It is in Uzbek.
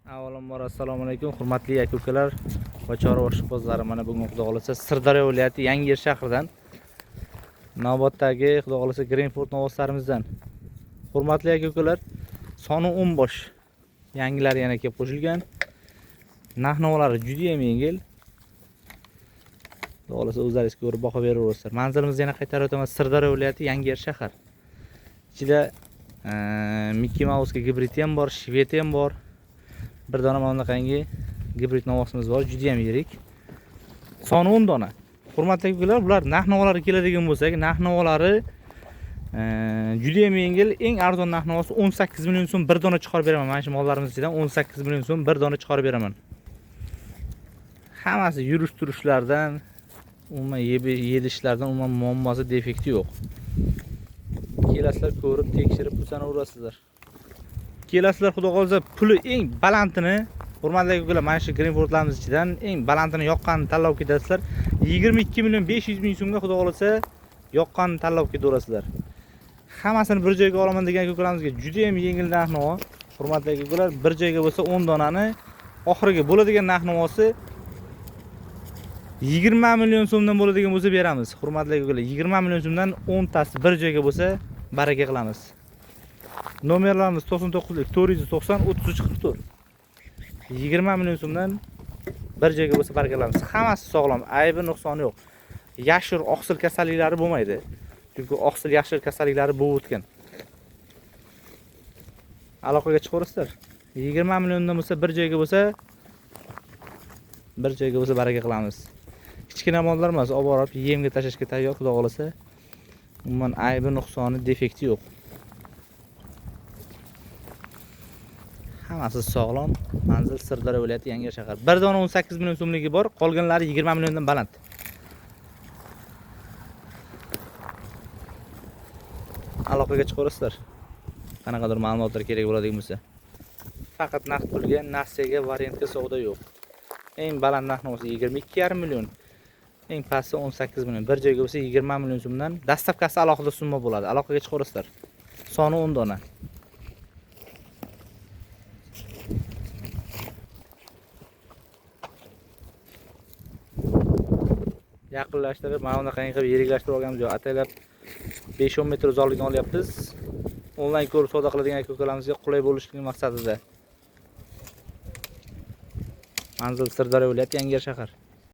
Avvalambor assalomu alaykum, hurmatli aka-ukalar va chorva ishqibozlari. Mana bugun Xudo xolasa Sirdaryo viloyati Yangiyer shahridan, navbatdagi Xudo xolasa Greenford novoslarimizdan. Hurmatli aka-ukalar, soni 10 bosh yangilar yana kelib qo'shilgan. Narx-navolari juda ham yengil. Xudo xolasa o'zlaringiz ko'rib baho beraversizlar. Manzilimizni yana qaytarib o'taman, Sirdaryo viloyati Yangiyer shahar. Ichida Mickey Mouse gibrid ham bor, shved ham bor. Bir dona mana bunaqangi gibrid novosimiz bor, juda ham yirik. Soni 10 dona. Hurmatli aka-ukalar, bular narx-navolari keladigan bo'lsak, narx-navolari juda ham yengil. Eng arzon narx-navosi 18 million so'm bir dona chiqarib beraman. Mana shu mollarimiz ichidan 18 million so'm bir dona chiqarib beraman. Hammasi yurish-turishlardan, umuman yedishlardan umuman muammosi, defekti yo'q. Kelasizlar, ko'rib, tekshirib ko'rsanaverasizlar. Kelasizlar, xudo xolasa puli eng balandini, hurmatli aka-ukalar, mana shu Greenfordlarimiz ichidan eng balandini yoqqanini tanlab ketasizlar. 22 million 500 ming so'mga xudo xolasa yoqqanini tanlab ketaverasizlar. Hammasini bir joyga olaman degan aka-ukalarimizga juda ham yengil narx-navo. Hurmatli aka-ukalar, bir joyga bo'lsa 10 donani oxiriga bo'ladigan narx-navosi 20 million so'mdan bo'ladigan bo'lsa beramiz. Hurmatli aka-ukalar, 20 million so'mdan 10 tasi bir joyga bo'lsa baraka qilamiz. Nomerlarimiz 99lik 490 3344. 20 million so'mdan bir joyga bo'lsa baraka qilamiz. Hammasi sog'lom, aybi nuqsoni yo'q. Yashir oqsil kasalliklari bo'lmaydi. Chunki oqsil yashir kasalliklari bo'lib o'tgan. Aloqaga chiqaverasizlar. 20 milliondan bo'lsa bir joyga bo'lsa baraka qilamiz. Kichkina mollar emas, olib borib yemga tashlashga tayyor, xudo xolasa. Umuman aybi nuqsoni, defekti yo'q. Hammasi sog'lom. Manzil Sirdaryo viloyati Yangiyer shahar. Bir dona 18 million so'mligi bor, qolganlari 20 milliondan baland. Aloqaga chiqaverasizlar. Qanaqadir ma'lumotlar kerak bo'ladigan bo'lsa. Faqat naqd pulga, nasiyaga, variantga savdo yo'q. Eng baland narxi 22,5 million. Eng pasti 18 million. Bir joyga bo'lsa 20 million so'mdan dastavkasi alohida summa bo'ladi. Aloqaga chiqaverasizlar. Soni 10 dona. Yaqinlashtirib, mana bunaqangi qilib yiriklashtirib olganmiz. Ataylab 5-10 metr uzoqlikdan olyapmiz. Onlayn ko'rib savdo qiladigan aka-ukalarimizga qulay bo'lishligi maqsadida. Manzil Sirdaryo viloyati Yangiyer shahar.